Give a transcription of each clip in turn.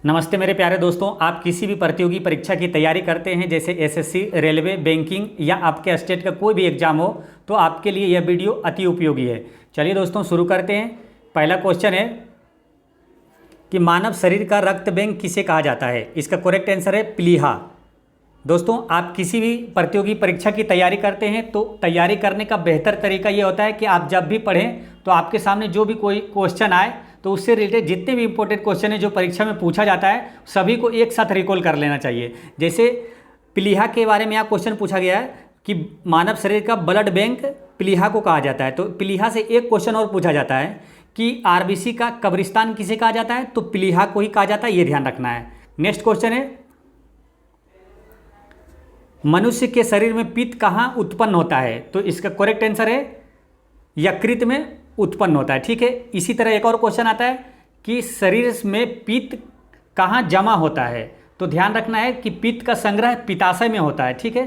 नमस्ते मेरे प्यारे दोस्तों। आप किसी भी प्रतियोगी परीक्षा की तैयारी करते हैं, जैसे एसएससी, रेलवे, बैंकिंग या आपके स्टेट का कोई भी एग्जाम हो, तो आपके लिए यह वीडियो अति उपयोगी है। चलिए दोस्तों शुरू करते हैं। पहला क्वेश्चन है कि मानव शरीर का रक्त बैंक किसे कहा जाता है। इसका करेक्ट आंसर है प्लीहा। दोस्तों आप किसी भी प्रतियोगी परीक्षा की तैयारी करते हैं तो तैयारी करने का बेहतर तरीका ये होता है कि आप जब भी पढ़ें तो आपके सामने जो भी कोई क्वेश्चन आए तो उससे रिलेटेड जितने भी इंपॉर्टेंट क्वेश्चन है जो परीक्षा में पूछा जाता है सभी को एक साथ रिकॉल कर लेना चाहिए। जैसे प्लीहा के बारे में यहाँ क्वेश्चन पूछा गया है कि मानव शरीर का ब्लड बैंक प्लीहा को कहा जाता है, तो प्लीहा से एक क्वेश्चन और पूछा जाता है कि आरबीसी का कब्रिस्तान किसे कहा जाता है, तो प्लीहा को ही कहा जाता है, ये ध्यान रखना है। नेक्स्ट क्वेश्चन है मनुष्य के शरीर में पित्त कहाँ उत्पन्न होता है, तो इसका करेक्ट आंसर है यकृत में उत्पन्न होता है। ठीक है, इसी तरह एक और क्वेश्चन आता है कि शरीर में पित्त कहाँ जमा होता है, तो ध्यान रखना है कि पित्त का संग्रह पित्ताशय में होता है। ठीक है,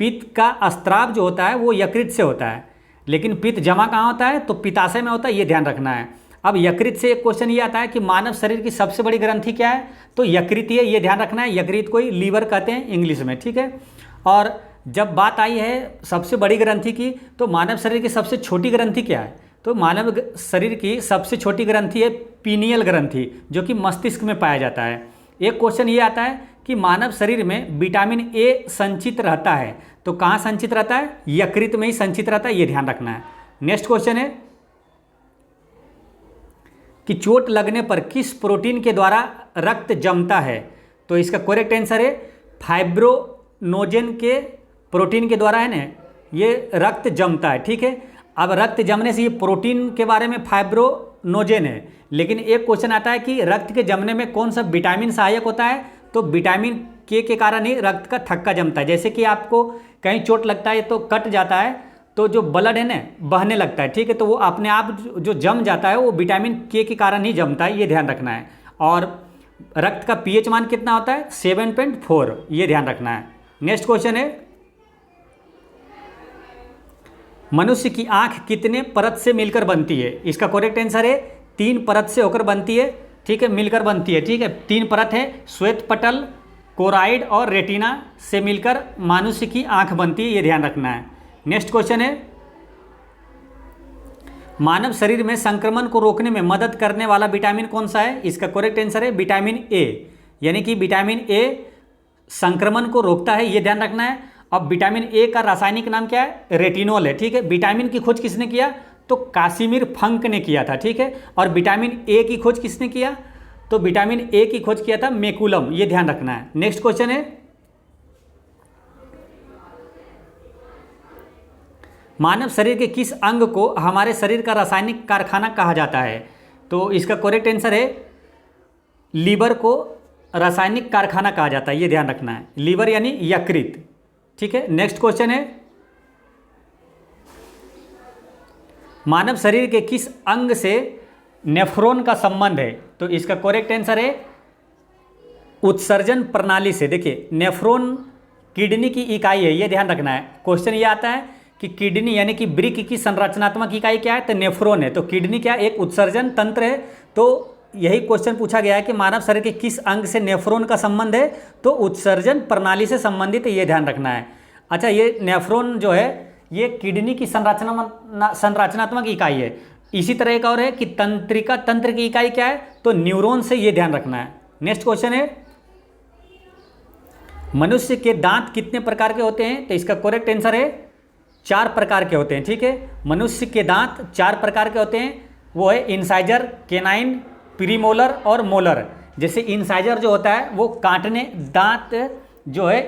पित्त का स्त्राव जो होता है वो यकृत से होता है, लेकिन पित्त जमा कहाँ होता है, तो पित्ताशय में होता है, ये ध्यान रखना है। अब यकृत से एक क्वेश्चन ये आता है कि मानव शरीर की सबसे बड़ी ग्रंथि क्या है, तो यकृत है, ये ध्यान रखना है। यकृत को ही लीवर कहते हैं इंग्लिश में। ठीक है, और जब बात आई है सबसे बड़ी ग्रंथि की, तो मानव शरीर की सबसे छोटी ग्रंथि क्या है, तो मानव शरीर की सबसे छोटी ग्रंथि है पीनियल ग्रंथि, जो कि मस्तिष्क में पाया जाता है। एक क्वेश्चन ये आता है कि मानव शरीर में विटामिन ए संचित रहता है, तो कहाँ संचित रहता है, यकृत में ही संचित रहता है, ये ध्यान रखना है। नेक्स्ट क्वेश्चन है कि चोट लगने पर किस प्रोटीन के द्वारा रक्त जमता है, तो इसका करेक्ट आंसर है फाइब्रोनोजेन के प्रोटीन के द्वारा है ना ये रक्त जमता है। ठीक है, अब रक्त जमने से ये प्रोटीन के बारे में फाइब्रोनोजेन है, लेकिन एक क्वेश्चन आता है कि रक्त के जमने में कौन सा विटामिन सहायक होता है, तो विटामिन के कारण ही रक्त का थक्का जमता है। जैसे कि आपको कहीं चोट लगता है तो कट जाता है तो जो ब्लड है ना बहने लगता है। ठीक है, तो वो अपने आप जो जम जाता है वो विटामिन के कारण ही जमता है, ये ध्यान रखना है। और रक्त का पीएच मान कितना होता है, 7.4, ये ध्यान रखना है। नेक्स्ट क्वेश्चन है मनुष्य की आंख कितने परत से मिलकर बनती है, इसका करेक्ट आंसर है 3 परत से होकर बनती है। ठीक है, मिलकर बनती है। ठीक है, 3 परत है, श्वेत पटल, कोराइड और रेटिना से मिलकर मनुष्य की आंख बनती है, ये ध्यान रखना है। नेक्स्ट क्वेश्चन है मानव शरीर में संक्रमण को रोकने में मदद करने वाला विटामिन कौन सा है, इसका करेक्ट आंसर है विटामिन ए, यानी कि विटामिन ए संक्रमण को रोकता है, ये ध्यान रखना है। अब विटामिन ए का रासायनिक नाम क्या है, रेटिनॉल है। ठीक है, विटामिन की खोज किसने किया, तो कासिमिर फंक ने किया था। ठीक है, और विटामिन ए की खोज किसने किया, तो विटामिन ए की खोज किया था मैकुलम, ये ध्यान रखना है। नेक्स्ट क्वेश्चन है मानव शरीर के किस अंग को हमारे शरीर का रासायनिक कारखाना कहा जाता है, तो इसका करेक्ट आंसर है लीवर को रासायनिक कारखाना कहा जाता है, ये ध्यान रखना है, लीवर यानी यकृत। ठीक है, नेक्स्ट क्वेश्चन है मानव शरीर के किस अंग से नेफ्रॉन का संबंध है, तो इसका करेक्ट आंसर है उत्सर्जन प्रणाली से। देखिए नेफ्रॉन किडनी की इकाई है, ये ध्यान रखना है। क्वेश्चन ये आता है कि किडनी यानी कि वृक्क की संरचनात्मक इकाई क्या है, तो नेफ्रॉन है, तो किडनी क्या एक उत्सर्जन तंत्र है। तो यही क्वेश्चन पूछा गया है कि मानव शरीर के किस अंग से नेफ्रॉन का संबंध है, तो उत्सर्जन प्रणाली से संबंधित है, ये ध्यान रखना है। अच्छा, ये नेफ्रॉन जो है ये किडनी की संरचनात्मक इकाई है। इसी तरह एक और है कि तंत्रिका तंत्र की इकाई क्या है, तो न्यूरॉन से, ये ध्यान रखना है। नेक्स्ट क्वेश्चन है मनुष्य के दांत कितने प्रकार के होते हैं, तो इसका करेक्ट आंसर है 4 प्रकार के होते हैं। ठीक है, मनुष्य के दांत 4 प्रकार के होते हैं, वो है इंसाइजर, केनाइन, प्रीमोलर और मोलर। जैसे इंसाइजर जो होता है वो काटने दांत जो है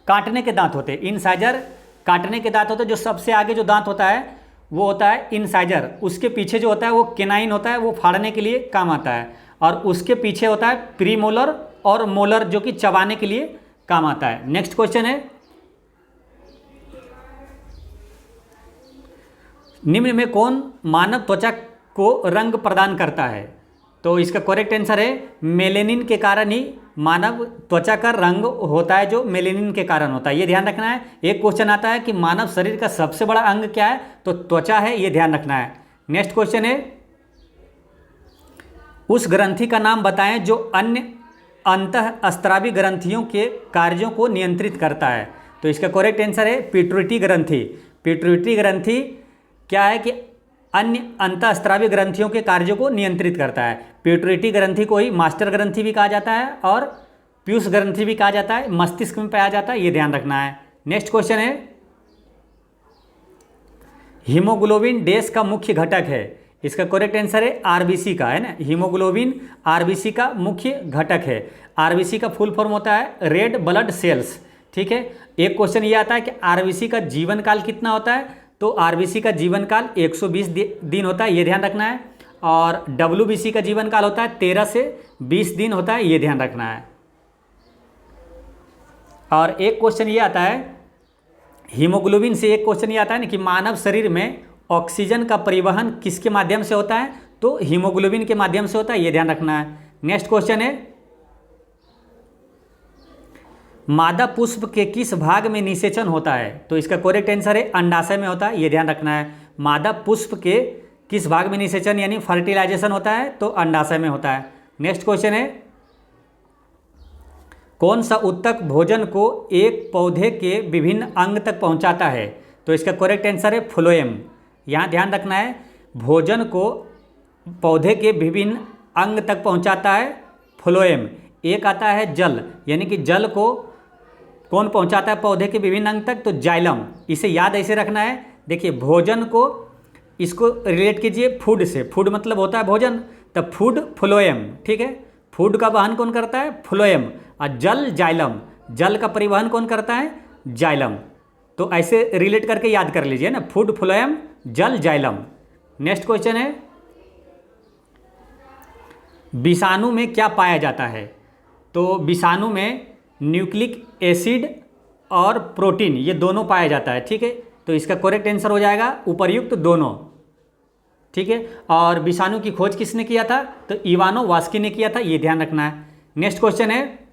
काटने के दांत होते हैं, इंसाइजर काटने के दांत होते हैं। जो सबसे आगे जो दांत होता है वो होता है इंसाइजर, उसके पीछे जो होता है वो केनाइन होता है, वो फाड़ने के लिए काम आता है, और उसके पीछे होता है प्रीमोलर और मोलर जो कि चबाने के लिए काम आता है। नेक्स्ट क्वेश्चन है निम्न में कौन मानव त्वचा को रंग प्रदान करता है, तो इसका करेक्ट आंसर है मेलेनिन के कारण ही मानव त्वचा का रंग होता है, जो मेलेनिन के कारण होता है, ये ध्यान रखना है। एक क्वेश्चन आता है कि मानव शरीर का सबसे बड़ा अंग क्या है, तो त्वचा है, ये ध्यान रखना है। नेक्स्ट क्वेश्चन है उस ग्रंथि का नाम बताएं जो अन्य अंतःस्रावी ग्रंथियों के कार्यों को नियंत्रित करता है? तो इसका करेक्ट आंसर है पिट्यूटरी ग्रंथि। पिट्यूटरी ग्रंथि क्या है कि अन्य अंतःस्रावी ग्रंथियों के कार्यों को नियंत्रित करता है। पिट्यूटरी ग्रंथि को ही मास्टर ग्रंथि भी कहा जाता है और पीयूष ग्रंथि भी कहा जाता है, मस्तिष्क में पाया जाता है, ये ध्यान रखना है। नेक्स्ट क्वेश्चन है, हीमोग्लोबिन डैश का मुख्य घटक है? इसका करेक्ट आंसर है आरबीसी का, है ना। हीमोग्लोबिन आरबीसी का मुख्य घटक है। आरबीसी का फुल फॉर्म होता है रेड ब्लड सेल्स, ठीक है। एक क्वेश्चन ये आता है कि आरबीसी का जीवन काल कितना होता है? तो आरबीसी का जीवन काल 120 दिन होता है, ये ध्यान रखना है। और डब्ल्यूबीसी का जीवन काल होता है 13 से 20 दिन होता है, ये ध्यान रखना है। और एक क्वेश्चन ये आता है, हीमोग्लोबिन से एक क्वेश्चन ये आता है ना कि मानव शरीर में ऑक्सीजन का परिवहन किसके माध्यम से होता है? तो हीमोग्लोबिन के माध्यम से होता है, ये ध्यान रखना है। नेक्स्ट क्वेश्चन है, मादा पुष्प के किस भाग में निषेचन होता है? तो इसका करेक्ट आंसर है अंडाशय में होता है, ये ध्यान रखना है। मादा पुष्प के किस भाग में निषेचन यानी फर्टिलाइजेशन होता है? तो अंडाशय में होता है। नेक्स्ट क्वेश्चन है, कौन सा ऊतक भोजन को एक पौधे के विभिन्न अंग तक पहुंचाता है? तो इसका करेक्ट आंसर है फ्लोएम। यहाँ ध्यान रखना है, भोजन को पौधे के विभिन्न अंग तक पहुंचाता है फ्लोएम। एक आता है जल, यानी कि जल को कौन पहुंचाता है पौधे के विभिन्न अंग तक? तो जाइलम। इसे याद ऐसे रखना है, देखिए भोजन को, इसको रिलेट कीजिए फूड से। फूड मतलब होता है भोजन, तब फूड फ्लोएम, ठीक है। फूड का वहन कौन करता है? फ्लोएम। और जल जाइलम, जल का परिवहन कौन करता है? जाइलम। तो ऐसे रिलेट करके याद कर लीजिए ना, फूड फ्लोएम, जल जाइलम। नेक्स्ट क्वेश्चन है, विषाणु में क्या पाया जाता है? तो विषाणु में न्यूक्लिक एसिड और प्रोटीन, ये दोनों पाया जाता है, ठीक है। तो इसका करेक्ट आंसर हो जाएगा उपर्युक्त दोनों, ठीक है। और विषाणु की खोज किसने किया था? तो इवानोवास्की ने किया था, ये ध्यान रखना है। नेक्स्ट क्वेश्चन है,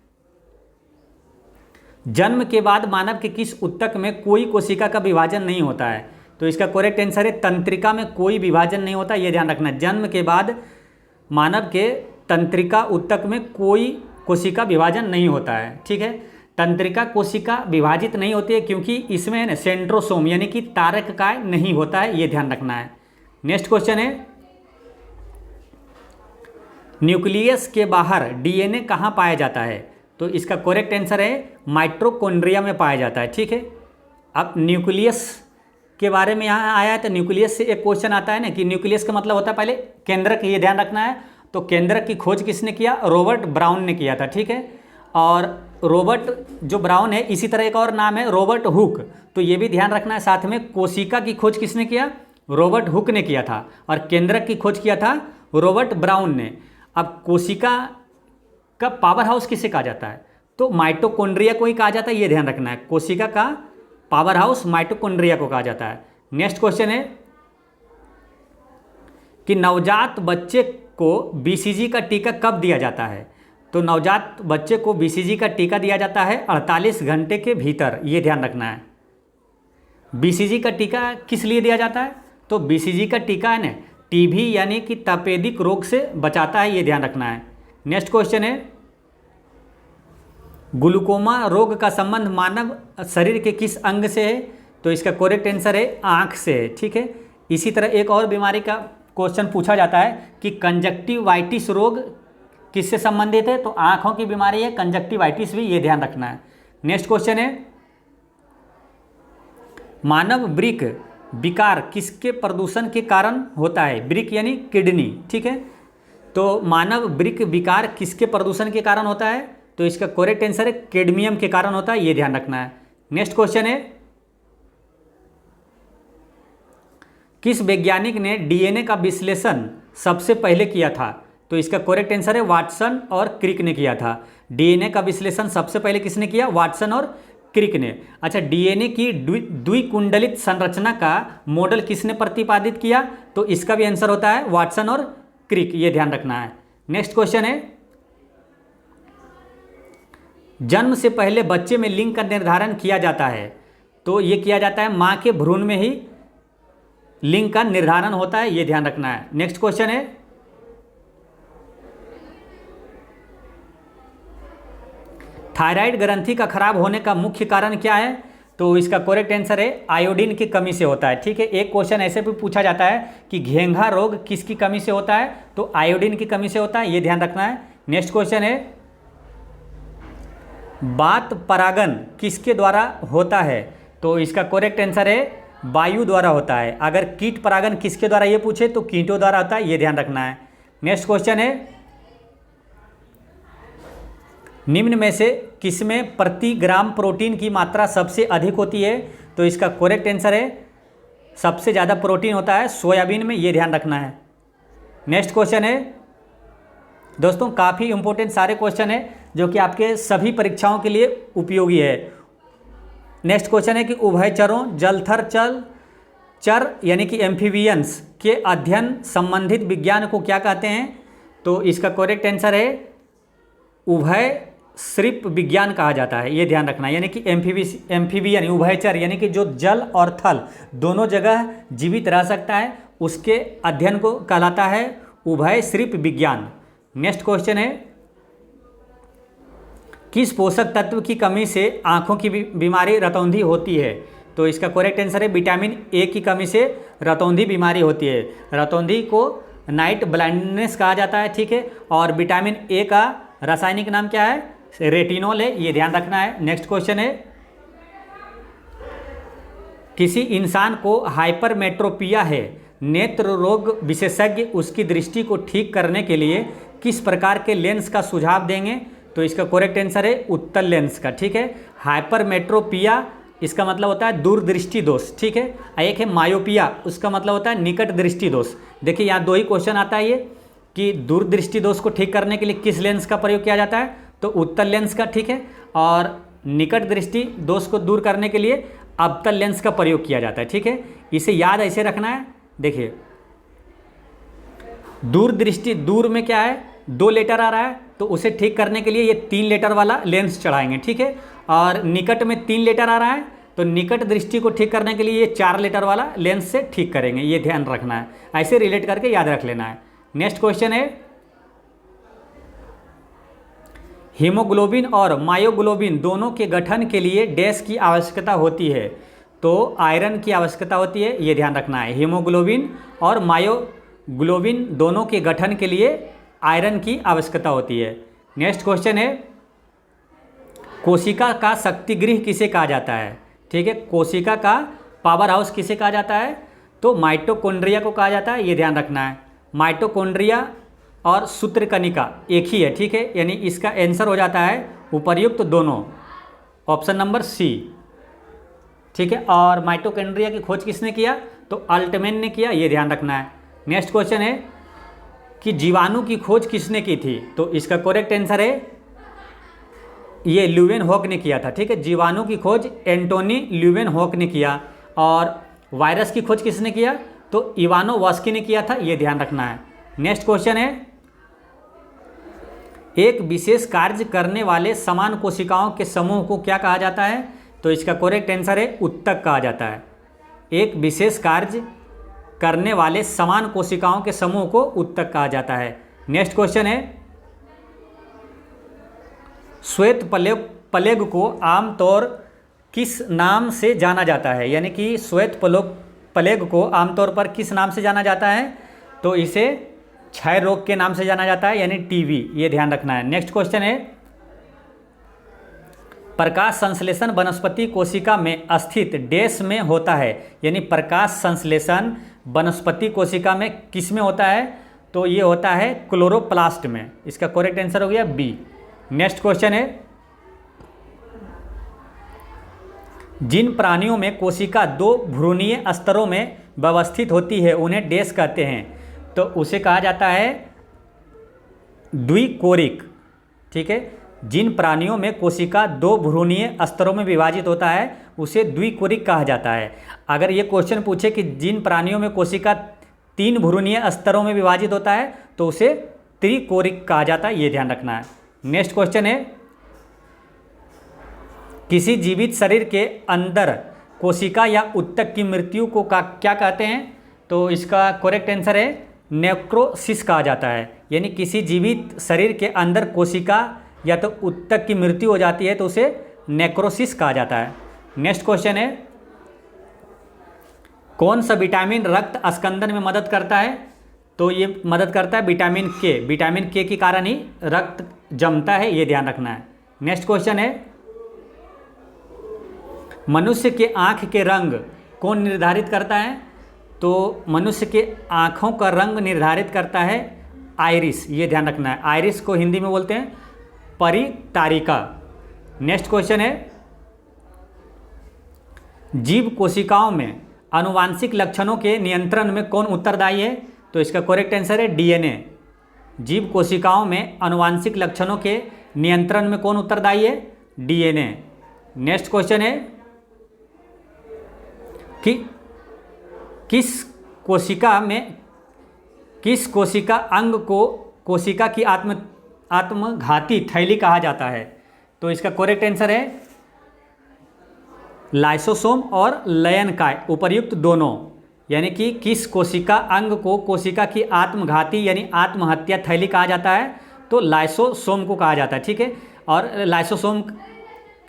जन्म के बाद मानव के किस ऊतक में कोई कोशिका का विभाजन नहीं होता है? तो इसका करेक्ट आंसर है तंत्रिका में कोई विभाजन नहीं होता, ये ध्यान रखना है। जन्म के बाद मानव के तंत्रिका ऊतक में कोई कोशिका विभाजन नहीं होता है, ठीक है। तंत्रिका कोशिका विभाजित नहीं होती है क्योंकि इसमें सेंट्रोसोम यानी कि तारककाय नहीं होता है, ये ध्यान रखना है। नेक्स्ट क्वेश्चन है, न्यूक्लियस के बाहर डीएनए कहाँ पाया जाता है? तो इसका करेक्ट आंसर है माइटोकॉन्ड्रिया में पाया जाता है, ठीक है। अब न्यूक्लियस के बारे में यहाँ आया है, तो न्यूक्लियस से एक क्वेश्चन आता है ना कि न्यूक्लियस का मतलब होता है पहले केंद्रक, ये ध्यान रखना है। तो केंद्रक की खोज किसने किया? रॉबर्ट ब्राउन ने किया था, ठीक है। और रॉबर्ट जो ब्राउन है, इसी तरह एक और नाम है रॉबर्ट हुक, तो ये भी ध्यान रखना है। साथ में कोशिका की खोज किसने किया? रॉबर्ट हुक ने किया था। और केंद्रक की खोज किया था रॉबर्ट ब्राउन ने। अब कोशिका का पावर हाउस किसे कहा जाता है? तो माइटोकॉन्ड्रिया को ही कहा जाता है, ये ध्यान रखना है। कोशिका का पावर हाउस माइटोकॉन्ड्रिया को कहा जाता है। नेक्स्ट क्वेश्चन है कि नवजात बच्चे को बीसीजी का टीका कब दिया जाता है? तो नवजात बच्चे को बीसीजी का टीका दिया जाता है 48 घंटे के भीतर, ये ध्यान रखना है। बीसीजी का टीका किस लिए दिया जाता है? तो बीसीजी का टीका है ना, टीबी यानी कि तपेदिक रोग से बचाता है, ये ध्यान रखना है। नेक्स्ट क्वेश्चन है, ग्लूकोमा रोग का संबंध मानव शरीर के किस अंग से है? तो इसका करेक्ट आंसर है आँख से है, ठीक है। इसी तरह एक और बीमारी का क्वेश्चन पूछा जाता है कि कंजक्टिवाइटिस रोग किससे संबंधित है? तो आँखों की बीमारी है कंजक्टिवाइटिस भी, ये ध्यान रखना है। नेक्स्ट क्वेश्चन है, मानव वृक्क विकार किसके प्रदूषण के कारण होता है? वृक्क यानी किडनी, ठीक है। तो मानव वृक्क विकार किसके प्रदूषण के कारण होता है? तो इसका करेक्ट आंसर है कैडमियम के कारण होता है, ये ध्यान रखना है। नेक्स्ट क्वेश्चन है, किस वैज्ञानिक ने डीएनए का विश्लेषण सबसे पहले किया था? तो इसका करेक्ट आंसर है वाटसन और क्रिक ने किया था। डीएनए का विश्लेषण सबसे पहले किसने किया? वाटसन और क्रिक ने। अच्छा, डीएनए की द्विकुंडलित संरचना का मॉडल किसने प्रतिपादित किया? तो इसका भी आंसर होता है वाटसन और क्रिक, ये ध्यान रखना है। नेक्स्ट क्वेश्चन है, जन्म से पहले बच्चे में लिंग का निर्धारण किया जाता है? तो ये किया जाता है मां के भ्रूण में ही लिंग का निर्धारण होता है, ये ध्यान रखना है। नेक्स्ट क्वेश्चन है, थायराइड ग्रंथि का खराब होने का मुख्य कारण क्या है? तो इसका करेक्ट आंसर है आयोडीन की कमी से होता है। ठीक है, एक क्वेश्चन ऐसे भी पूछा जाता है कि घेंघा रोग किसकी कमी से होता है? तो आयोडीन की कमी से होता है, ये ध्यान रखना है। नेक्स्ट क्वेश्चन है बात परागन किसके द्वारा होता है? तो इसका करेक्ट आंसर है वायु द्वारा होता है। अगर कीट परागन किसके द्वारा ये पूछे तो कीटों द्वारा होता है, ये ध्यान रखना है। नेक्स्ट क्वेश्चन है निम्न में से किसमें प्रति ग्राम प्रोटीन की मात्रा सबसे अधिक होती है? तो इसका करेक्ट आंसर है सबसे ज़्यादा प्रोटीन होता है सोयाबीन में, ये ध्यान रखना है। नेक्स्ट क्वेश्चन है दोस्तों, काफ़ी इंपॉर्टेंट सारे क्वेश्चन है जो कि आपके सभी परीक्षाओं के लिए उपयोगी है। नेक्स्ट क्वेश्चन है कि उभयचरों जलथर चर यानी कि एम्फीबियंस के अध्ययन संबंधित विज्ञान को क्या कहते हैं? तो इसका करेक्ट आंसर है उभय श्रिप विज्ञान कहा जाता है, ये ध्यान रखना है। यानी कि एम्फीबियन उभयचर यानी कि जो जल और थल दोनों जगह जीवित रह सकता है, उसके अध्ययन को कहलाता है उभय श्रिप विज्ञान। नेक्स्ट क्वेश्चन है किस पोषक तत्व की कमी से आंखों की बीमारी रतौंधी होती है? तो इसका करेक्ट आंसर है विटामिन ए की कमी से रतौंधी बीमारी होती है। रतौंधी को नाइट ब्लाइंडनेस कहा जाता है। ठीक है, और विटामिन ए का रासायनिक नाम क्या है? रेटिनॉल है, ये ध्यान रखना है। नेक्स्ट क्वेश्चन है किसी इंसान को हाइपरमेट्रोपिया है, नेत्र रोग विशेषज्ञ उसकी दृष्टि को ठीक करने के लिए किस प्रकार के लेंस का सुझाव देंगे? तो इसका करेक्ट आंसर है उत्तल लेंस का। ठीक है, हाइपरमेट्रोपिया इसका मतलब होता है दूरदृष्टि दोष। ठीक है, एक है मायोपिया, उसका मतलब होता है निकट दृष्टि दोष। देखिए यहाँ दो ही क्वेश्चन आता है ये कि दूरदृष्टि दोष को ठीक करने के लिए किस लेंस का प्रयोग किया जाता है? तो उत्तल लेंस का। ठीक है, और निकट दृष्टि दोष को दूर करने के लिए अवतल लेंस का प्रयोग किया जाता है। ठीक है, इसे याद ऐसे रखना है। देखिए दूरदृष्टि, दूर में क्या है 2 लेटर आ रहा है, तो उसे ठीक करने के लिए ये 3 लेटर वाला लेंस चढ़ाएंगे। ठीक है, और निकट में 3 लेटर आ रहा है, तो निकट दृष्टि को ठीक करने के लिए ये 4 लेटर वाला लेंस से ठीक करेंगे, ये ध्यान रखना है। ऐसे रिलेट करके याद रख लेना है। नेक्स्ट क्वेश्चन है हीमोग्लोबिन और मायोग्लोबिन दोनों के गठन के लिए डैश की आवश्यकता होती है? तो आयरन की आवश्यकता होती है, ये ध्यान रखना है। हीमोग्लोबिन और मायोग्लोबिन दोनों के गठन के लिए आयरन की आवश्यकता होती है। नेक्स्ट क्वेश्चन है कोशिका का शक्तिगृह किसे कहा जाता है? ठीक है, कोशिका का पावर हाउस किसे कहा जाता है? तो माइटोकॉन्ड्रिया को कहा जाता है, ये ध्यान रखना है। माइटोकॉन्ड्रिया और सूत्रकणिका एक ही है। ठीक है, यानी इसका आंसर हो जाता है उपर्युक्त दोनों, ऑप्शन नंबर सी। ठीक है, और माइटोकॉन्ड्रिया की खोज किसने किया? तो अल्टमैन ने किया, ये ध्यान रखना है। नेक्स्ट क्वेश्चन है कि जीवाणु की खोज किसने की थी? तो इसका करेक्ट आंसर है ये ल्यूवेनहॉक ने किया था। ठीक है, जीवाणु की खोज एंटोनी ल्यूवेनहॉक ने किया। और वायरस की खोज किसने किया? तो इवानोवस्की ने किया था, ये ध्यान रखना है। नेक्स्ट क्वेश्चन है एक विशेष कार्य करने वाले समान कोशिकाओं के समूह को क्या कहा जाता है? तो इसका करेक्ट आंसर है उत्तक कहा जाता है। एक विशेष कार्य करने वाले समान कोशिकाओं के समूह को उत्तक कहा जाता है। नेक्स्ट क्वेश्चन है श्वेत प्लेग को आमतौर किस नाम से जाना जाता है? यानी कि श्वेत प्लेग को आमतौर पर किस नाम से जाना जाता है? तो इसे क्षय रोग के नाम से जाना जाता है, यानी टीबी, ये ध्यान रखना है। नेक्स्ट क्वेश्चन है प्रकाश संश्लेषण वनस्पति कोशिका में स्थित डैश में होता है? यानी प्रकाश संश्लेषण वनस्पति कोशिका में किस में होता है? तो ये होता है क्लोरोप्लास्ट में। इसका करेक्ट आंसर हो गया बी। नेक्स्ट क्वेश्चन है जिन प्राणियों में कोशिका 2 भ्रूणीय स्तरों में व्यवस्थित होती है उन्हें डैश कहते हैं? तो उसे कहा जाता है द्विकोरिक। ठीक है, जिन प्राणियों में कोशिका 2 भ्रूणीय स्तरों में विभाजित होता है उसे द्विकोरिक कहा जाता है। अगर ये क्वेश्चन पूछे कि जिन प्राणियों में कोशिका 3 भ्रूणीय स्तरों में विभाजित होता है तो उसे त्रिकोरिक कहा जाता है, ये ध्यान रखना है। नेक्स्ट क्वेश्चन है किसी जीवित शरीर के अंदर कोशिका या उत्तक की मृत्यु को क्या कहते हैं? तो इसका करेक्ट आंसर है नेक्रोसिस कहा जाता है। यानी किसी जीवित शरीर के अंदर कोशिका या तो ऊतक की मृत्यु हो जाती है तो उसे नेक्रोसिस कहा जाता है। नेक्स्ट क्वेश्चन है, कौन सा विटामिन रक्त अस्कंदन में मदद करता है? तो ये मदद करता है विटामिन के। विटामिन के के कारण ही रक्त जमता है, ये ध्यान रखना है। नेक्स्ट क्वेश्चन है, मनुष्य के आँख के रंग कौन निर्धारित करता है? तो मनुष्य के आँखों का रंग निर्धारित करता है आइरिस, ये ध्यान रखना है। आइरिस को हिंदी में बोलते हैं परितारिका। नेक्स्ट क्वेश्चन है, जीव कोशिकाओं में आनुवांशिक लक्षणों के नियंत्रण में कौन उत्तरदायी है? तो इसका करेक्ट आंसर है डीएनए। जीव कोशिकाओं में आनुवांशिक लक्षणों के नियंत्रण में कौन उत्तरदायी है? डीएनए। नेक्स्ट क्वेश्चन है कि किस कोशिका अंग को कोशिका की आत्मघाती थैली कहा जाता है? तो इसका करेक्ट आंसर है लाइसोसोम और लयनकाय, उपर्युक्त दोनों। यानी कि किस कोशिका अंग को कोशिका की आत्मघाती यानी आत्महत्या थैली कहा जाता है? तो लाइसोसोम को कहा जाता है, ठीक है। और लाइसोसोम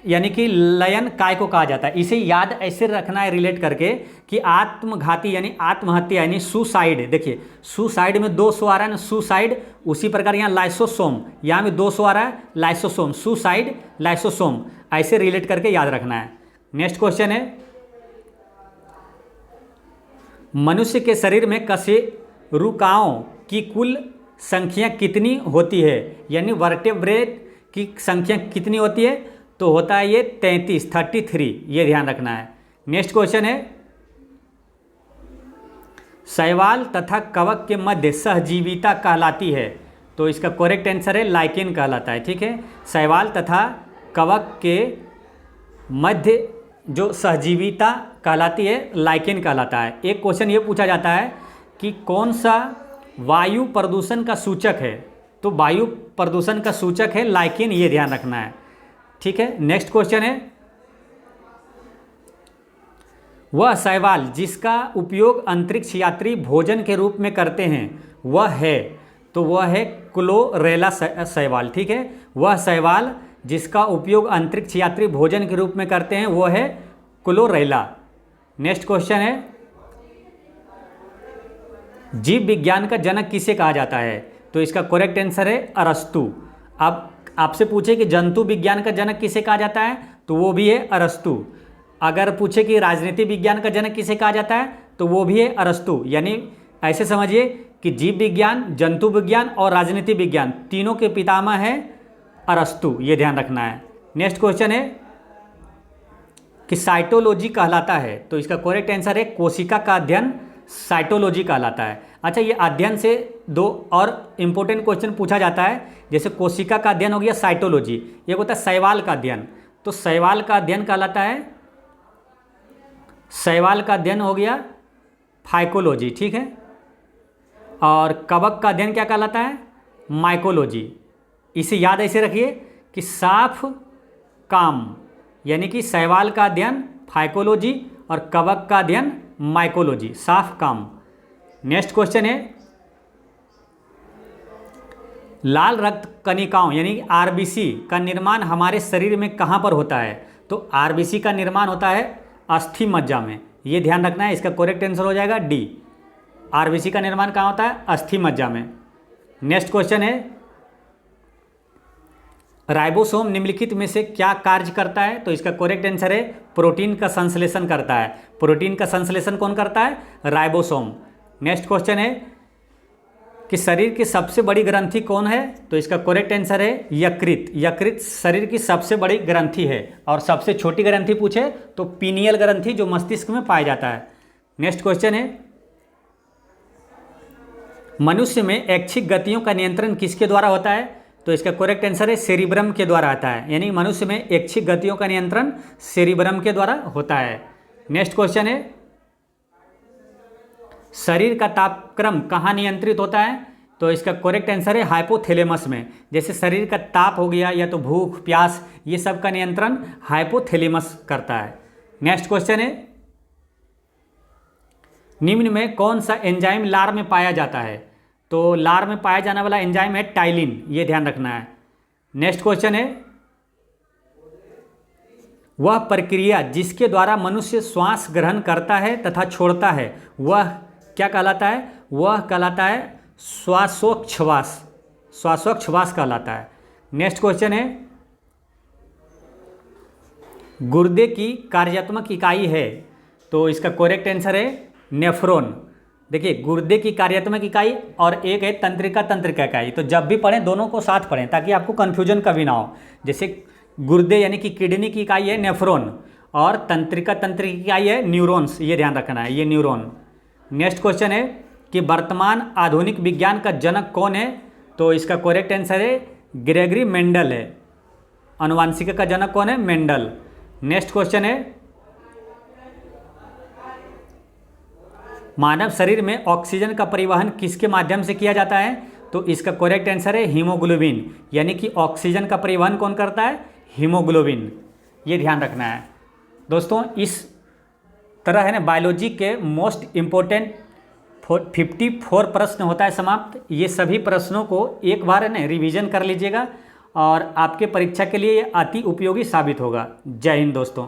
यानी कि लयनकाय को कहा जाता है। इसे याद ऐसे रखना है रिलेट करके कि आत्मघाती यानी आत्महत्या यानी सुसाइड, देखिए सुसाइड में 2 सौ आ रहा है ना, सुसाइड। उसी प्रकार यहाँ लाइसोसोम, यहाँ में 2 सौ आ रहा है, लाइसोसोम, सुसाइड लाइसोसोम, ऐसे रिलेट करके याद रखना है। नेक्स्ट क्वेश्चन है, मनुष्य के शरीर में कशेरुकाओं की कुल संख्या कितनी होती है? यानी वर्टेब्रेट की संख्या कितनी होती है? तो होता है ये 33, ये ध्यान रखना है। नेक्स्ट क्वेश्चन है, शैवाल तथा कवक के मध्य सहजीविता कहलाती है? तो इसका करेक्ट आंसर है लाइकेन कहलाता है, ठीक है। शैवाल तथा कवक के मध्य जो सहजीविता कहलाती है लाइकेन कहलाता है। एक क्वेश्चन ये पूछा जाता है कि कौन सा वायु प्रदूषण का सूचक है? तो वायु प्रदूषण का सूचक है लाइकेन, ये ध्यान रखना है, ठीक है। नेक्स्ट क्वेश्चन है, वह शैवाल जिसका उपयोग अंतरिक्ष यात्री भोजन के रूप में करते हैं वह है? तो वह है क्लोरेला शैवाल, ठीक है। वह शैवाल जिसका उपयोग अंतरिक्ष यात्री भोजन के रूप में करते हैं वो है क्लोरेला। नेक्स्ट क्वेश्चन है, जीव विज्ञान का जनक किसे कहा जाता है? तो इसका करेक्ट आंसर है अरस्तु। अब आपसे पूछे कि जंतु विज्ञान का जनक किसे कहा जाता है? तो वो भी है अरस्तु। अगर पूछे कि राजनीति विज्ञान का जनक किसे कहा जाता है? तो वो भी है अरस्तु। यानी ऐसे समझिए कि जीव विज्ञान, जंतु विज्ञान और राजनीति विज्ञान तीनों के पितामह है अरस्तु, ये ध्यान रखना है। नेक्स्ट क्वेश्चन है कि साइटोलॉजी कहलाता है? तो इसका करेक्ट आंसर है कोशिका का अध्ययन साइटोलॉजी कहलाता है। अच्छा, ये अध्ययन से 2 और इम्पोर्टेंट क्वेश्चन पूछा जाता है। जैसे कोशिका का अध्ययन हो गया साइटोलॉजी, एक होता है शैवाल का अध्ययन, तो शैवाल का अध्ययन कहलाता है, शैवाल का अध्ययन हो गया फाइकोलॉजी, ठीक है। और कवक का अध्ययन क्या कहलाता है? माइकोलॉजी। इसे याद ऐसे रखिए कि साफ काम, यानी कि शैवाल का अध्ययन फाइकोलॉजी और कवक का अध्ययन माइकोलॉजी, साफ काम। नेक्स्ट क्वेश्चन है, लाल रक्त कणिकाओं यानी आरबीसी का निर्माण हमारे शरीर में कहाँ पर होता है? तो आरबीसी का निर्माण होता है अस्थि मज्जा में, ये ध्यान रखना है। इसका करेक्ट आंसर हो जाएगा डी। आरबीसी का निर्माण कहाँ होता है? अस्थि मज्जा में। नेक्स्ट क्वेश्चन है, राइबोसोम निम्नलिखित में से क्या कार्य करता है? तो इसका करेक्ट आंसर है प्रोटीन का संश्लेषण करता है। प्रोटीन का संश्लेषण कौन करता है? राइबोसोम। नेक्स्ट क्वेश्चन है कि शरीर की सबसे बड़ी ग्रंथि कौन है? तो इसका करेक्ट आंसर है यकृत। यकृत शरीर की सबसे बड़ी ग्रंथि है। और सबसे छोटी ग्रंथि पूछे तो पीनियल ग्रंथि जो मस्तिष्क में पाया जाता है। नेक्स्ट क्वेश्चन है, मनुष्य में ऐच्छिक गतियों का नियंत्रण किसके द्वारा होता है? तो इसका करेक्ट आंसर है सेरिब्रम के द्वारा आता है। यानी मनुष्य में ऐच्छिक गतियों का नियंत्रण सेरिब्रम के द्वारा होता है। नेक्स्ट क्वेश्चन है, शरीर का तापक्रम कहाँ नियंत्रित होता है? तो इसका करेक्ट आंसर है हाइपोथैलेमस में। जैसे शरीर का ताप हो गया या तो भूख प्यास, ये सब का नियंत्रण हाइपोथैलेमस करता है। नेक्स्ट क्वेश्चन है, निम्न में कौन सा एंजाइम लार में पाया जाता है? तो लार में पाया जाने वाला एंजाइम है टाइलिन, ये ध्यान रखना है। नेक्स्ट क्वेश्चन है, वह प्रक्रिया जिसके द्वारा मनुष्य श्वास ग्रहण करता है तथा छोड़ता है वह क्या कहलाता है? वह कहलाता है श्वासोच्छ्वास, श्वासोच्छ्वास कहलाता है। नेक्स्ट क्वेश्चन है, गुर्दे की कार्यात्मक इकाई है, तो इसका करेक्ट आंसर है नेफ्रॉन। देखिए, गुर्दे की कार्यात्मक इकाई और एक है तंत्रिका इकाई, तो जब भी पढ़ें दोनों को साथ पढ़ें ताकि आपको कन्फ्यूजन कभी ना हो। जैसे गुर्दे यानी कि किडनी की इकाई है नेफ्रॉन और तंत्रिका इकाई है न्यूरॉन्स, ये ध्यान रखना है, ये न्यूरॉन। नेक्स्ट क्वेश्चन है कि वर्तमान आधुनिक विज्ञान का जनक कौन है? तो इसका करेक्ट आंसर है ग्रेगरी मेंडल है। आनुवांशिकी का जनक कौन है? मेंडल। नेक्स्ट क्वेश्चन है, मानव शरीर में ऑक्सीजन का परिवहन किसके माध्यम से किया जाता है? तो इसका करेक्ट आंसर है हीमोग्लोबिन, यानी कि ऑक्सीजन का परिवहन कौन करता है? हीमोग्लोबिन। ये ध्यान रखना है दोस्तों। इस तरह है ना बायोलॉजी के मोस्ट इम्पोर्टेंट 54 प्रश्न होता है समाप्त। ये सभी प्रश्नों को एक बार है ना रिवीजन कर लीजिएगा और आपके परीक्षा के लिए ये अति उपयोगी साबित होगा। जय हिंद दोस्तों।